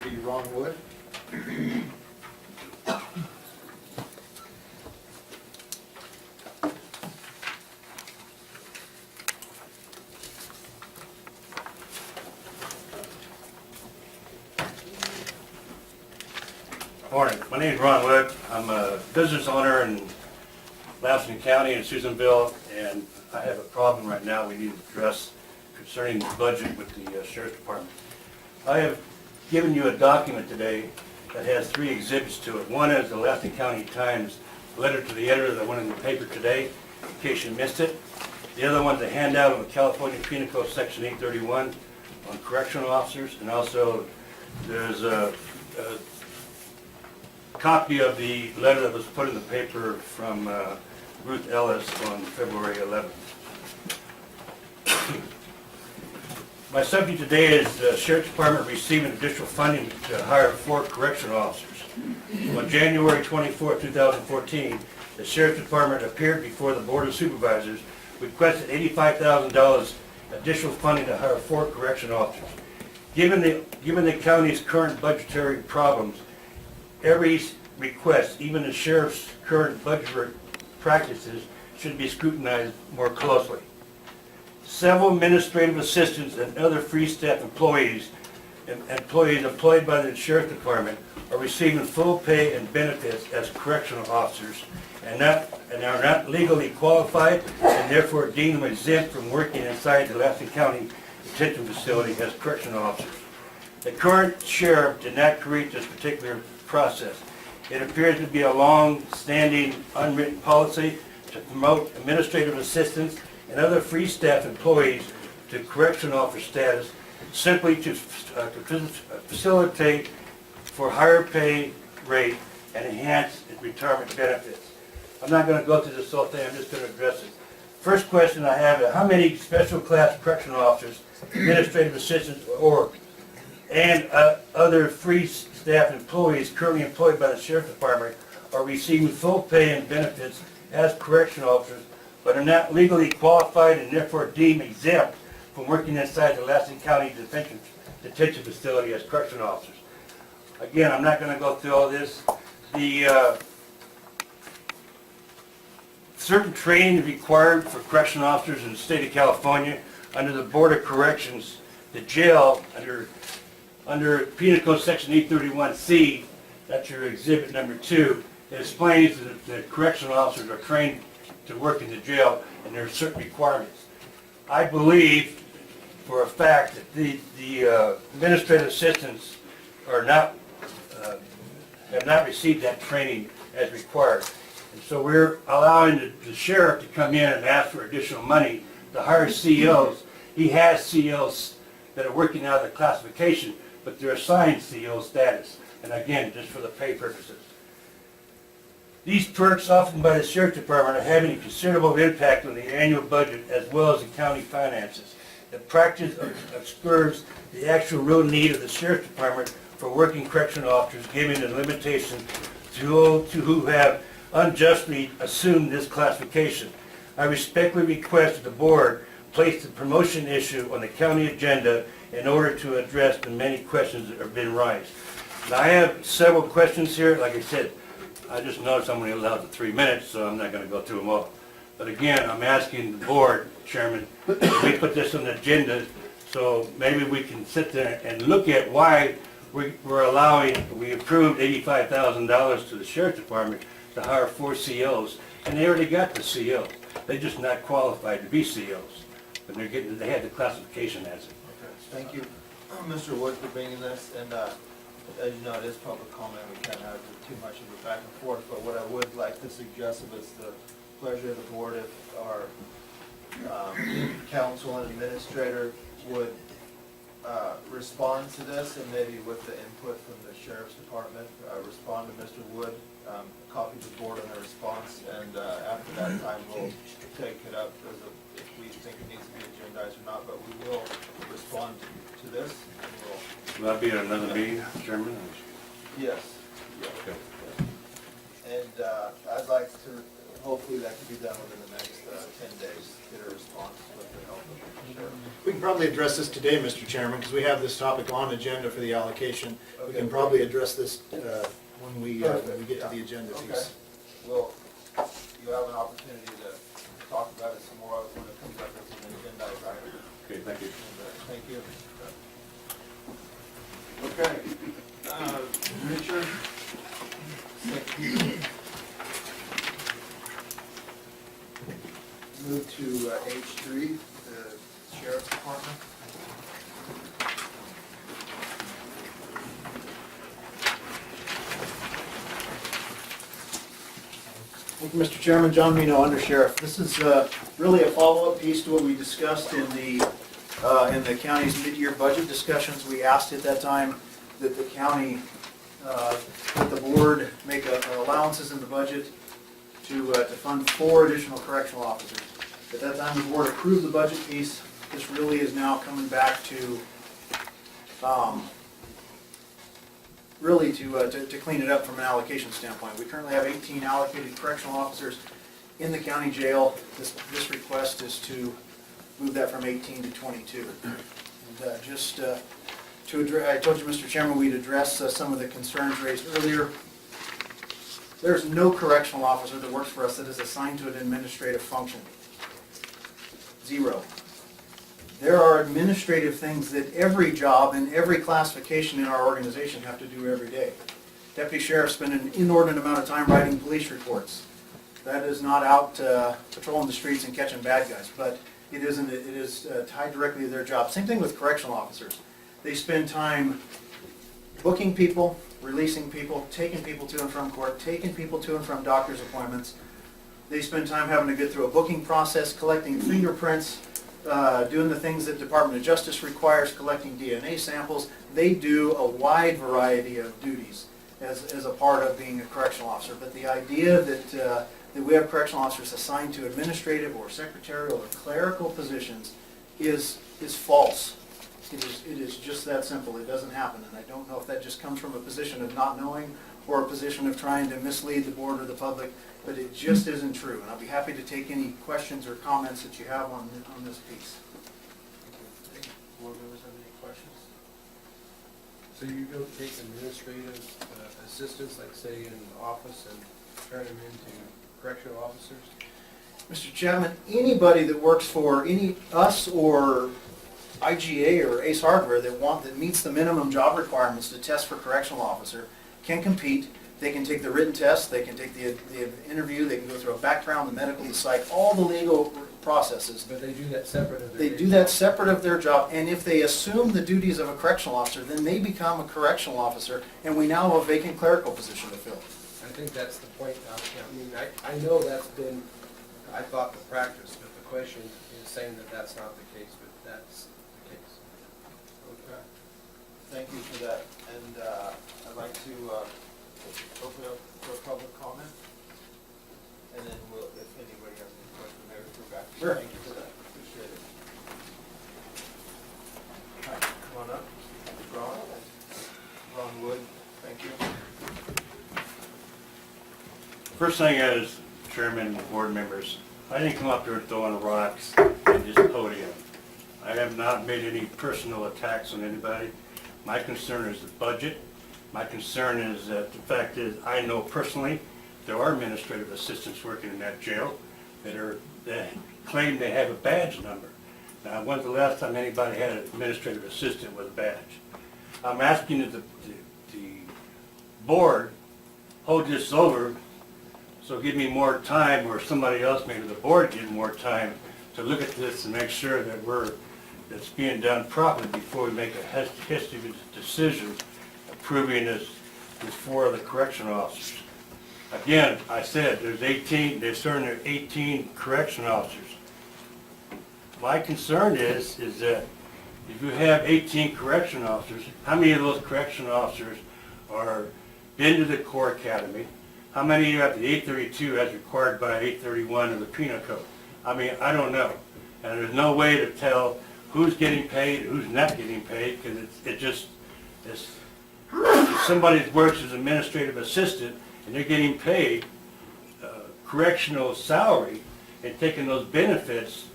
be Ron Wood. Morning, my name is Ron Wood. I'm a business owner in Lassen County in Susanville, and I have a problem right now we need to address concerning the budget with the Sheriff's Department. I have given you a document today that has 3 exhibits to it. One is the Lassen County Times letter to the editor that went in the paper today, in case you missed it. The other one's a handout on the California Penal Code Section 831 on correctional officers, and also there's a copy of the letter that was put in the paper from Ruth Ellis on February 11th. My subject today is the Sheriff's Department receiving additional funding to hire 4 correctional officers. On January 24, 2014, the Sheriff's Department appeared before the Board of Supervisors, requested $85,000 additional funding to hire 4 correctional officers. Given the county's current budgetary problems, every request, even the sheriff's current budget practices, should be scrutinized more closely. Several administrative assistants and other free staff employees employed by the Sheriff's Department are receiving full pay and benefits as correctional officers and are not legally qualified and therefore deemed exempt from working inside the Lassen County Detention Facility as correctional officers. The current sheriff did not create this particular process. It appears to be a long-standing unwritten policy to promote administrative assistants and other free staff employees to correctional officer status simply to facilitate for higher pay rate and enhance retirement benefits. I'm not going to go through this whole thing, I'm just going to address it. First question I have is, how many special class correctional officers, administrative assistants, and other free staff employees currently employed by the Sheriff's Department are receiving full pay and benefits as correctional officers, but are not legally qualified and therefore deemed exempt from working inside the Lassen County Detention Facility as correctional officers? Again, I'm not going to go through all this. The certain training required for correctional officers in the state of California under the Board of Corrections, the jail under Penal Code Section 831C, that's your exhibit number 2, it explains that correctional officers are trained to work in the jail and there are certain requirements. I believe for a fact that the administrative assistants are not, have not received that training as required. And so we're allowing the sheriff to come in and ask for additional money to hire COs. He has COs that are working out of the classification, but they're assigned CO status. And again, just for the pay purposes. These perks offered by the Sheriff's Department are having a considerable impact on the annual budget as well as the county finances. The practice obscures the actual real need of the Sheriff's Department for working correctional officers, given the limitation to who have unjustly assumed this classification. I respectfully request that the board place the promotion issue on the county agenda in order to address the many questions that have been raised. Now, I have several questions here. Like I said, I just noticed I'm only allowed to 3 minutes, so I'm not going to go through them all. But again, I'm asking the board, Chairman, if we put this on the agenda so maybe we can sit there and look at why we approved $85,000 to the Sheriff's Department to hire 4 COs, and they already got the CO. They're just not qualified to be COs, but they had the classification as it. Okay, thank you, Mr. Wood, for bringing this, and as you know, it is public comment, we can't have too much of a back and forth, but what I would like to suggest, if it's the pleasure of the board, if our council and administrator would respond to this, and maybe with the input from the Sheriff's Department, respond to Mr. Wood, copy the board on the response, and after that time, we'll take it up as if we think it needs to be agendized or not, but we will respond to this. And Will that be at another meeting, Chairman? yes. Okay. And I'd like to, hopefully that can be done within the next 10 days, get a response with the help of the sheriff. We can probably address this today, Mr. Chairman, because we have this topic on agenda for the allocation. We Okay. can probably address this when we get to the agenda Okay. piece. Well, you have an opportunity to talk about it some more when it comes up as an agenda item. Okay, thank you. Thank you. Okay. Richard? Move to H3, the Sheriff's Department. Thank you, Mr. Chairman. John Mino, Under Sheriff. This is really a follow-up piece to what we discussed in the county's mid-year budget discussions. We asked at that time that the county, that the board make allowances in the budget to fund 4 additional correctional officers. At that time, the board approved the budget piece. This really is now coming back to really to clean it up from an allocation standpoint. We currently have 18 allocated correctional officers in the county jail. This request is to move that from 18 to 22. And just to address, I told you, Mr. Chairman, we'd address some of the concerns raised earlier. There's no correctional officer that works for us that is assigned to an administrative function. 0. There are administrative things that every job and every classification in our organization have to do every day. Deputy sheriffs spend an inordinate amount of time writing police reports. That is not out patrolling the streets and catching bad guys, but it is tied directly to their job. Same thing with correctional officers. They spend time booking people, releasing people, taking people to and from court, taking people to and from doctor's appointments. They spend time having to get through a booking process, collecting fingerprints, doing the things that Department of Justice requires, collecting DNA samples. They do a wide variety of duties as a part of being a correctional officer. But the idea that we have correctional officers assigned to administrative or secretarial or clerical positions is false. It is just that simple. It doesn't happen. And I don't know if that just comes from a position of not knowing or a position of trying to mislead the board or the public, but it just isn't true. And I'll be happy to take any questions or comments that you have on this piece. Board members have any questions? So you don't take administrative assistants, like say in the office, and turn them into correctional officers? Mr. Chapman, anybody that works for us or IGA or Ace Hardware that meets the minimum job requirements to test for correctional officer can compete. They can take the written test, they can take the interview, they can go through a background, the medical, the psych, all the legal processes. But they do that separate of their They do that separate of their job, and if they assume the duties of a correctional officer, then they become a correctional officer, and we now have a vacant clerical position to fill. I think that's the point. I mean, I know that's been, I thought, the practice, but the question is saying that that's not the case, but that's the case. Okay. Thank you for that. And I'd like to open up for public comment. And then if anybody has any questions, maybe we're back. Sure. Thank you for that. Appreciate it. All right, come on up. Ron Wood, thank you. First thing is, Chairman and board members, I didn't come up here throwing rocks at this podium. I have not made any personal attacks on anybody. My concern is the budget. My concern is that the fact is, I know personally, there are administrative assistants working in that jail that claim they have a badge number. Now, when's the last time anybody had an administrative assistant with a badge? I'm asking that the board hold this over, so give me more time, or somebody else, maybe the board, give more time to look at this and make sure that that's being done properly before we make a hasty decision approving this 4 of the correctional officers. Again, I said, they're starting at 18 correctional officers. My concern is that if you have 18 correctional officers, how many of those correctional officers are been to the Corps Academy? How many are at the 832 as required by 831 of the Penal Code? I mean, I don't know. And there's no way to tell who's getting paid, who's not getting paid, because if somebody works as administrative assistant and they're getting paid correctional salary and taking those benefits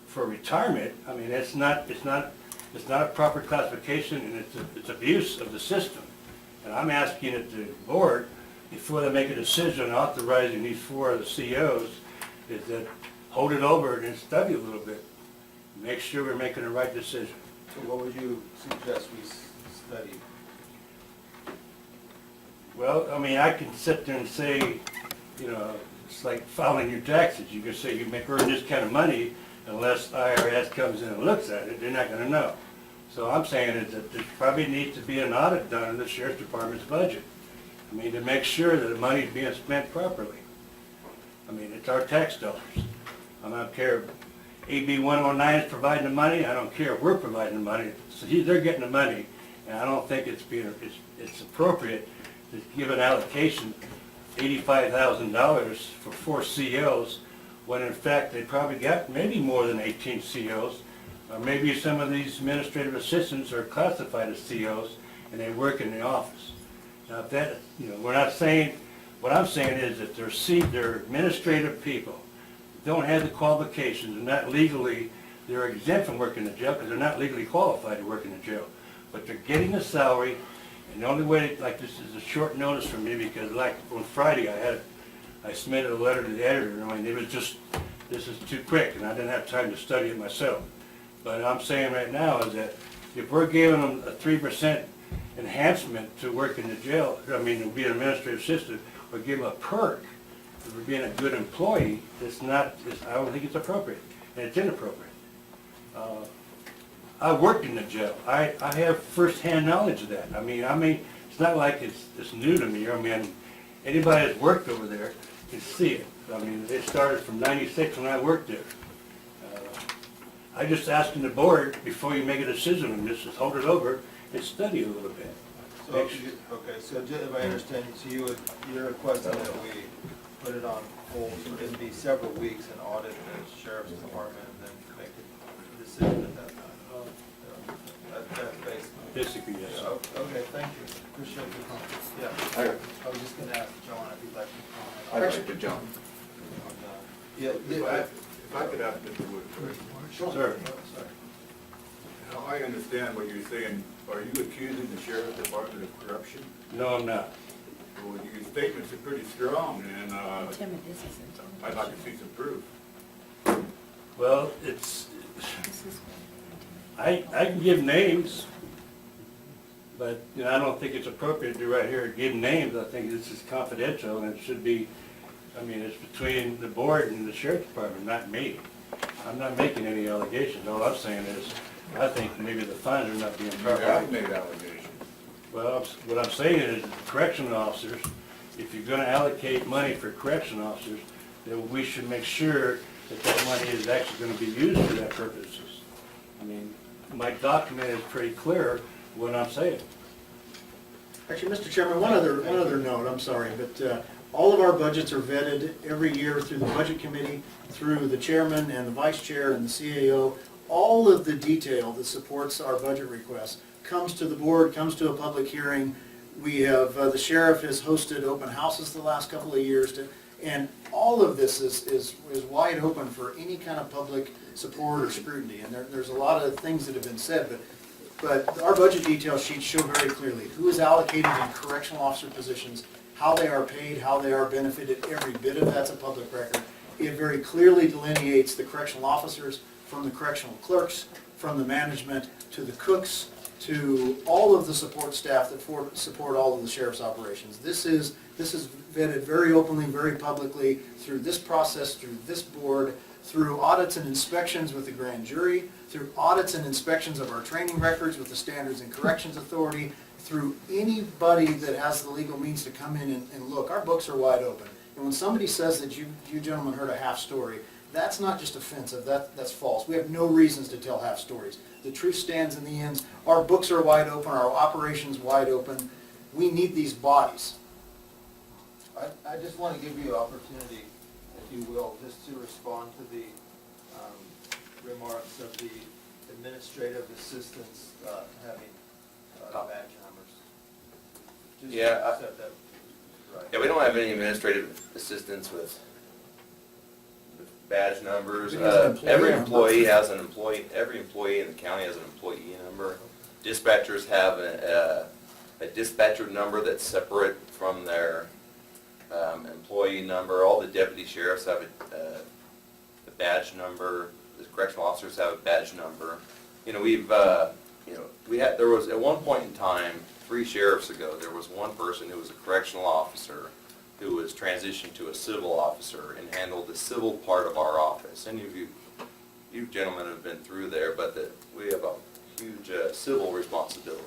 for retirement, I mean, it's not a proper classification, and it's abuse of the system. And I'm asking that the board, before they make a decision authorizing these 4 of the COs, is that hold it over and study a little bit. Make sure we're making the right decision. So what would you suggest we study? Well, I mean, I can sit there and say, you know, it's like filing your taxes. You can say you earn this kind of money, unless IRS comes in and looks at it, they're not gonna know. So I'm saying is that there probably needs to be an audit done in the sheriff's department's budget. I mean, to make sure that the money's being spent properly. I mean, it's our tax dollars. I don't care if AB 109 is providing the money, I don't care if we're providing the money. So they're getting the money, and I don't think it's appropriate to give an allocation $85,000 for 4 COs, when in fact they probably got maybe more than 18 COs, or maybe some of these administrative assistants are classified as COs and they work in the office. Now if that, you know, we're not saying, what I'm saying is that they're administrative people, don't have the qualifications, and not legally, they're exempt from working in the jail because they're not legally qualified to work in the jail. But they're getting a salary, and the only way, like, this is a short notice for me, because like on Friday I submitted a letter to the editor. I mean, it was just, this is too quick, and I didn't have time to study it myself. But I'm saying right now is that if we're giving them a 3% enhancement to work in the jail, I mean, to be an administrative assistant, or give them a perk for being a good employee, I don't think it's appropriate, and it's inappropriate. I worked in the jail. I have first-hand knowledge of that. I mean, it's not like it's new to me. I mean, anybody that's worked over there can see it. I mean, it started from '96 when I worked there. I just asking the board, before you make a decision on this, is hold it over and study a little bit. So, okay, so if I understand, so you're requesting that we put it on hold, so it'd be several weeks and audit the sheriff's department and then make a decision at that time? That's basically. Basically, yes. Okay, thank you. Appreciate the comment. Yeah, I was just gonna ask John if he'd like to comment. I'd like to jump. If I could ask Mr. Wood first. Sure. Sorry. Now, I understand what you're saying. Are you accusing the sheriff's department of corruption? No, I'm not. Well, your statements are pretty strong, and Timid, this isn't timid. I'd like to see some proof. Well, This is I can give names, but, you know, I don't think it's appropriate to right here give names. I think this is confidential, and it should be, I mean, it's between the board and the sheriff's department, not me. I'm not making any allegations. All I'm saying is, I think maybe the funds are not being You properly. have made allegations. Well, what I'm saying is, correctional officers, if you're gonna allocate money for correctional officers, then we should make sure that that money is actually gonna be used for that purposes. I mean, my document is pretty clear what I'm saying. Actually, Mr. Chairman, one other note, I'm sorry, but all of our budgets are vetted every year through the Budget Committee, through the chairman and the vice chair and the CAO. All of the detail that supports our budget requests comes to the board, comes to a public hearing. We have, the sheriff has hosted open houses the last couple of years, and all of this is wide open for any kind of public support or scrutiny. And there's a lot of things that have been said, but our budget detail sheets show very clearly who is allocated in correctional officer positions, how they are paid, how they are benefited. Every bit of that's a public record. It very clearly delineates the correctional officers from the correctional clerks, from the management to the cooks, to all of the support staff that support all of the sheriff's operations. This is vetted very openly, very publicly through this process, through this board, through audits and inspections with the grand jury, through audits and inspections of our training records with the Standards and Corrections Authority, through anybody that has the legal means to come in and look. Our books are wide open. And when somebody says that you gentlemen heard a half story, that's not just offensive, that's false. We have no reasons to tell half stories. The truth stands in the end. Our books are wide open, our operations wide open. We need these bodies. I just want to give you an opportunity, if you will, just to respond to the remarks of the administrative assistants having badge numbers. Just Yeah, accept that. Yeah, we don't have any administrative assistants with badge numbers. Everybody has an employee Every number. employee has an employee, every employee in the county has an employee number. Dispatchers have a dispatcher number that's separate from their employee number. All the deputy sheriffs have a badge number. The correctional officers have a badge number. You know, there was, at one point in time, 3 sheriffs ago, there was one person who was a correctional officer who was transitioned to a civil officer and handled the civil part of our office. Any of you gentlemen have been through there, but we have a huge civil responsibility.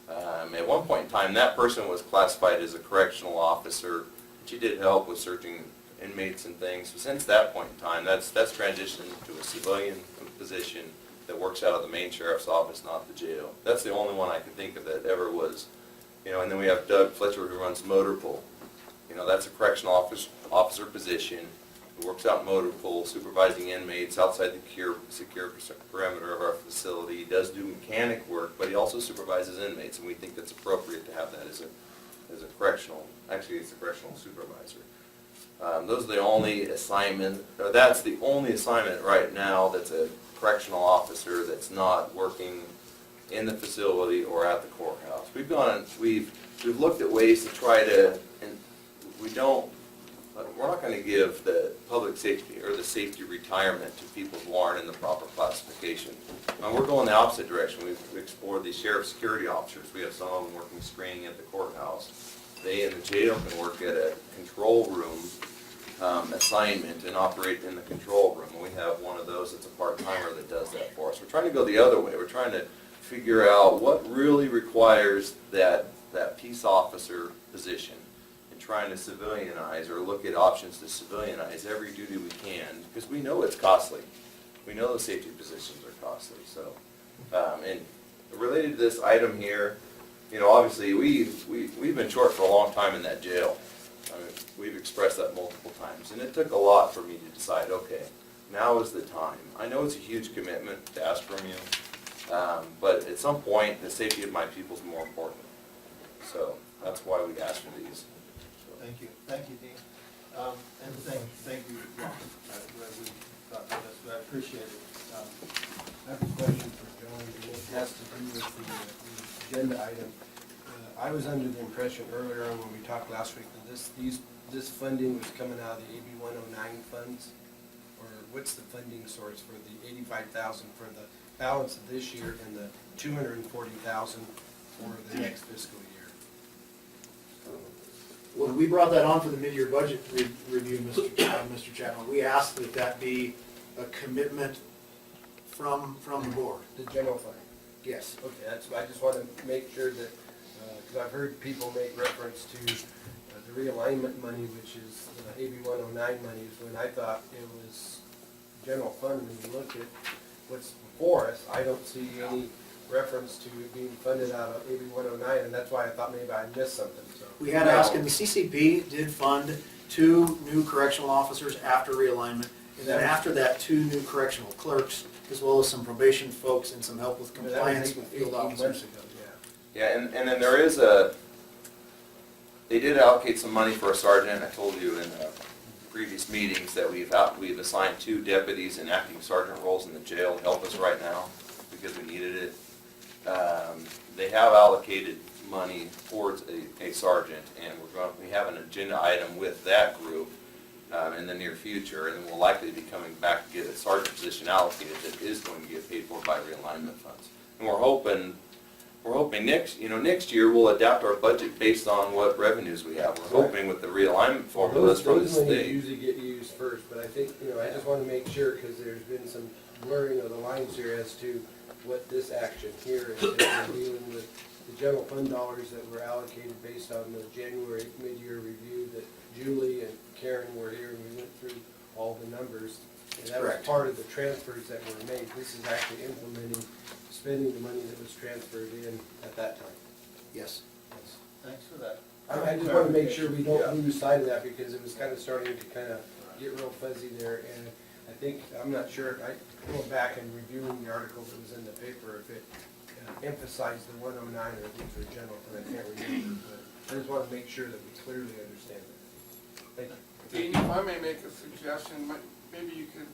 At one point in time, that person was classified as a correctional officer. She did help with searching inmates and things. So since that point in time, that's transitioned to a civilian position that works out of the main sheriff's office, not the jail. That's the only one I can think of that ever was, you know, and then we have Doug Fletcher who runs motor pool. You know, that's a correctional officer position who works out in motor pool, supervising inmates outside the secure perimeter of our facility. He does do mechanic work, but he also supervises inmates, and we think that's appropriate to have that as a correctional, actually it's a correctional supervisor. Those are the only assignment, or that's the only assignment right now that's a correctional officer that's not working in the facility or at the courthouse. We've looked at ways to try to, and we're not going to give the public safety or the safety retirement to people who aren't in the proper classification. We're going the opposite direction. We've explored these sheriff security officers. We have some of them working screening at the courthouse. They in the jail can work at a control room assignment and operate in the control room. And we have one of those that's a part-timer that does that for us. We're trying to go the other way. We're trying to figure out what really requires that peace officer position, and trying to civilianize or look at options to civilianize every duty we can, because we know it's costly. We know the safety positions are costly. So, and related to this item here, you know, obviously we've been short for a long time in that jail. I mean, we've expressed that multiple times, and it took a lot for me to decide, okay, now is the time. I know it's a huge commitment to ask from you, but at some point, the safety of my people is more important. So that's why we asked for these. So. Thank you, Dean. And thank you, Ron. We thought that was, I appreciate it. I have a question for John, and it has to do with the agenda item. I was under the impression earlier on when we talked last week that this funding was coming out of the AB 109 funds, or what's the funding source for the 85,000 for the balance of this year and the 240,000 for the next fiscal year? When we brought that on for the mid-year budget review, Mr. Chapman, we asked that that be a commitment from the board. The general fund. Yes. Okay, that's, I just want to make sure that, because I've heard people make reference to the realignment money, which is AB 109 monies, when I thought it was general fund. When you look at what's before us, I don't see any reference to it being funded out of AB 109, and that's why I thought maybe I missed something. So. We had asked, and the CCP did fund 2 new correctional officers after realignment, and then after that, 2 new correctional clerks, as well as some probation folks and some help with compliance with field 18 officers. months ago, yeah. Yeah, and then there is they did allocate some money for a sergeant. I told you in previous meetings that we've assigned 2 deputies in acting sergeant roles in the jail to help us right now because we needed it. They have allocated money towards a sergeant, and we have an agenda item with that group in the near future, and we'll likely be coming back to get a sergeant position allocated that is going to get paid for by realignment funds. And we're hoping next year we'll adapt our budget based on what revenues we have. We're hoping with the realignment formulas from the Those monies state. usually get used first, but I think, I just want to make sure, because there's been some blurring of the lines here as to what this action here is. We're dealing with the general fund dollars that were allocated based on the January mid-year review that Julie and Karen were here, and we went through all the numbers. And that was Correct. part of the transfers that were made. This is actually implementing, spending the money that was transferred in at that time. Yes. Thanks for that. I just want to make sure we don't lose sight of that, because it was kind of starting to kind of get real fuzzy there. And I think, I'm not sure, I went back and reviewing the article that was in the paper, if it emphasized the 109 or these were general, but I can't remember. But I just want to make sure that we clearly understand that. Thank you. Dean, if I may make a suggestion, maybe you could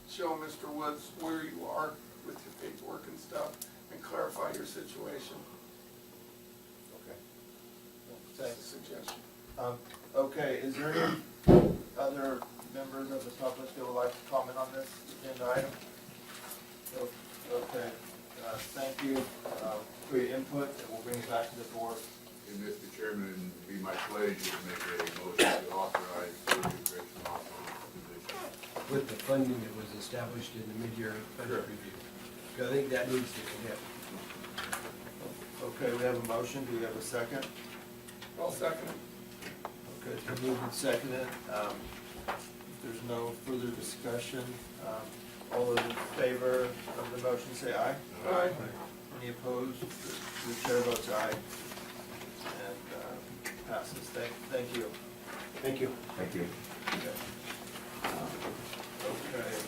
show Mr. Woods where you are with your paperwork and stuff and clarify your situation. Okay. That's a Thanks. suggestion. Okay, is there any other members of the public that would like to comment on this agenda item? Okay, thank you for your input, and we'll bring it back to the board. And Mr. Chairman, it'd be my pleasure to make a motion to authorize the correctional officer position. With the funding that was established in the mid-year budget review. So I think that needs to connect. Okay, we have a motion, do we have a second? I'll second it. Okay, it's been moved and seconded. If there's no further discussion, all those in favor of the motion say aye. Aye. Any opposed? The chair votes aye. And passes. Thank you. Thank you. Thank you. Okay.